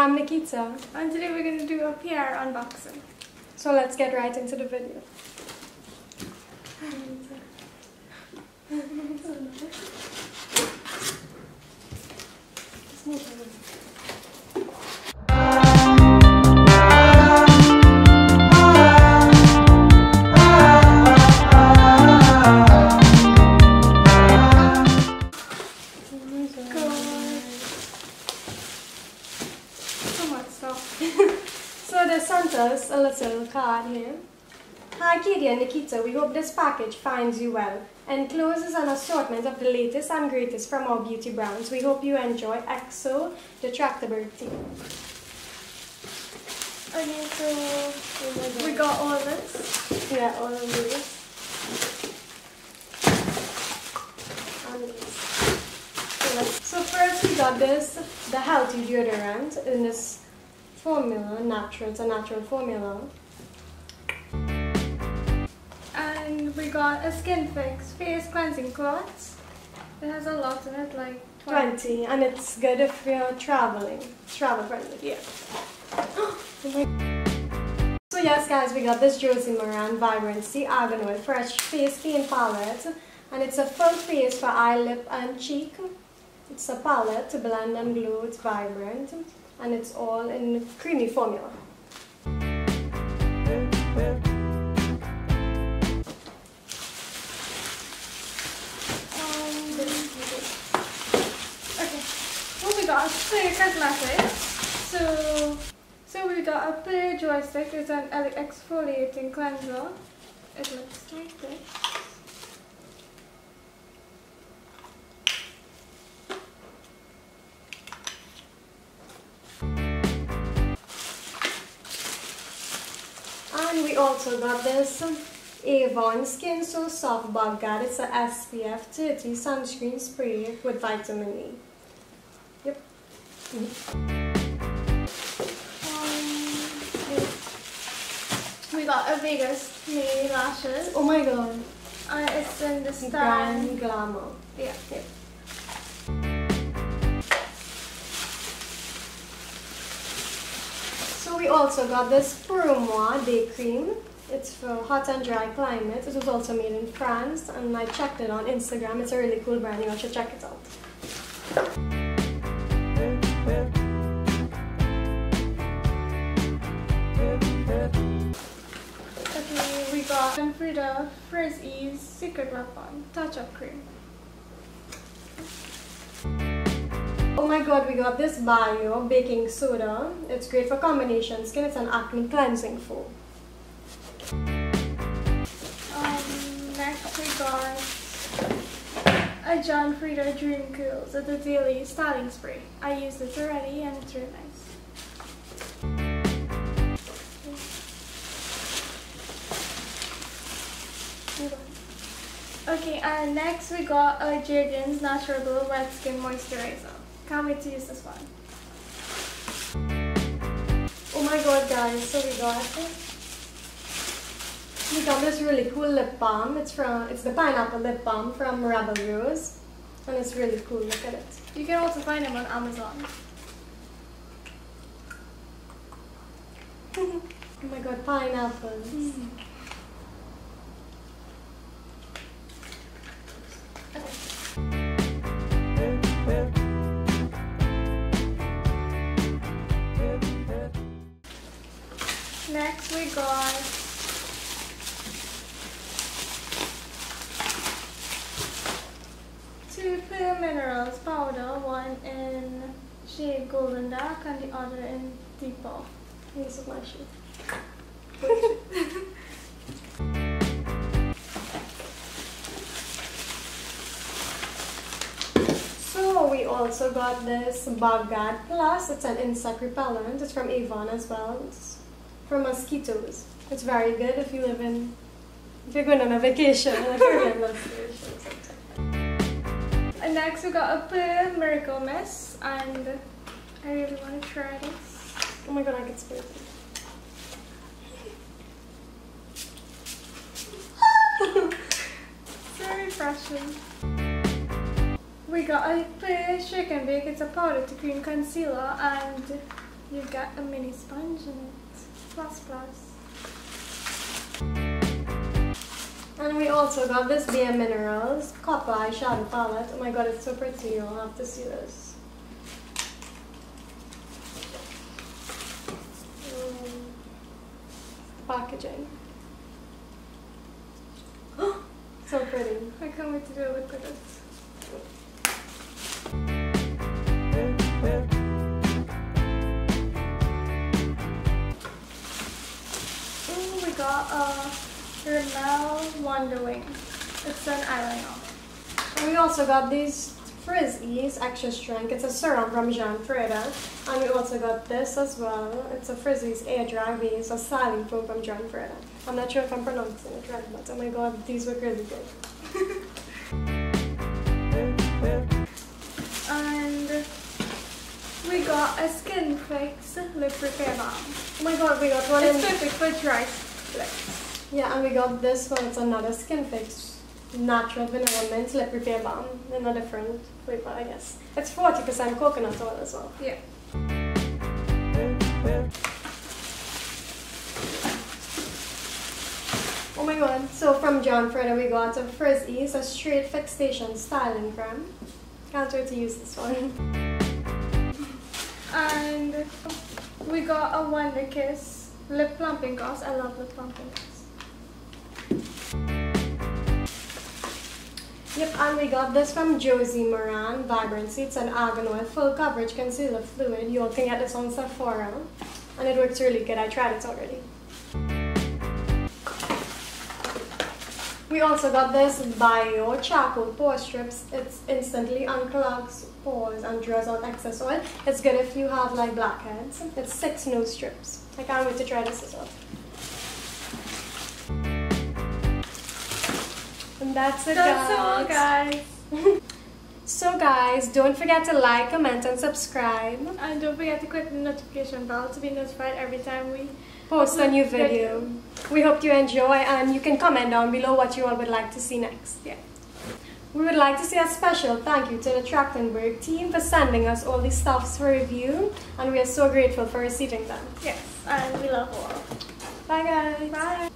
I'm Nikita. And today we're going to do a PUR unboxing. So let's get right into the video. So they sent us a little card here. Hi Kady and Nikita, we hope this package finds you well. Enclosed is an assortment of the latest and greatest from our beauty brands. We hope you enjoy EXO, the tractability. Okay, so we got all this. Yeah, all of these. So first we got this, the healthy deodorant in this formula, natural, it's a natural formula. And we got a Skin Fix face cleansing cloth. It has a lot in it, like 20, and it's good if you're traveling. It's travel friendly. Yeah. Oh my. So yes guys, we got this JOSIE MARAN Vibrancy Argan Oil Fresh Face Paint Palette, and it's a full face for eye, lip and cheek. It's a palette to blend and glow, it's vibrant, and it's all in creamy formula. Okay, well we got PUR cosmetics. So we got a PUR joystick. It's an exfoliating cleanser. It looks like this. And we also got this Avon Skin So Soft Bug Guard. It's a SPF 30 sunscreen spray with vitamin E. Yep. We got a Vegas mini lashes. Oh my god. It's in the style Grand Glamour. Yeah. Yep. So we also got this PUR Day Cream. It's for hot and dry climate. It was also made in France, and I checked it on Instagram. It's a really cool brand. You should check it out. Okay, we got FRIEDA Frizz Ease Secret Weapon Touch-Up Cream. Oh my god, we got this BIORE baking soda. It's great for combination skin. It's an acne cleansing foam. Next we got a John Frieda Dream Cools. It's a daily styling spray. I used it already and it's really nice. Okay, and next we got a Jergens Natural Glow Wet Skin Moisturizer. Can't wait to use this one. Oh my god guys, so we got this really cool lip balm. It's the pineapple lip balm from Rebel Rose, and it's really cool. Look at it. You can also find them on Amazon. Oh my god, pineapples. Next we got two PUR Minerals powder, one in shade Golden Dark and the other in Deep Off. This is my shoe. So we also got this Bug Guard Plus. It's an insect repellent. It's from Avon as well. It's for mosquitoes. It's very good if you're going on a vacation and if you're in mosquitoes. And next we got a PUR Miracle Mist, and I really want to try this. Oh my god, I can spit it. Very refreshing. We got a PUR Shake and Bake. It's a powder to cream concealer, and you get a mini sponge in it. Plus plus. And we also got this Bare Minerals Copper Eyeshadow Palette. Oh my god, it's so pretty. You'll have to see this. Packaging. So pretty. I can't wait to do a look at it. Ooh, we got a Rimmel Wonder Wing. It's an eyeliner. And we also got these Frizzies Extra Strength. It's a serum from FRIEDA. And we also got this as well. It's a Frizzies Air Dry Base, a styling foam from FRIEDA. I'm not sure if I'm pronouncing it right, but oh my god, these look really good. And we got a Skin Fix Lip Repair Balm. Oh my god, we got one It's in... perfect for dry lips. Yeah, and we got this one. It's another Skin Fix Natural Vanilla Mint Lip Repair Balm in a different flavor, I guess. It's 40% coconut oil as well. Yeah. Oh my god, so from FRIEDA we got a Frizzies, a straight fixation styling cream. Can't wait to use this one. And we got a Wonder Kiss lip plumping gloss. I love lip plumping gloss. Yep, and we got this from JOSIE MARAN Vibrancy. It's an argan oil full coverage concealer fluid. You all can get this on Sephora. And it works really good. I tried it already. We also got this BIORE charcoal pore strips. It instantly unclogs pores and draws out excess oil. It's good if you have like blackheads. It's 6 nose strips. I can't wait to try this as well. And that's it, guys. That's all, guys. So guys, don't forget to like, comment and subscribe. And don't forget to click the notification bell to be notified every time we Post a new video. We hope you enjoy, and you can comment down below what you all would like to see next. Yeah. We would like to say a special thank you to the Trachtenberg team for sending us all these stuffs for review, and we are so grateful for receiving them. Yes, and we love all. Bye guys. Bye.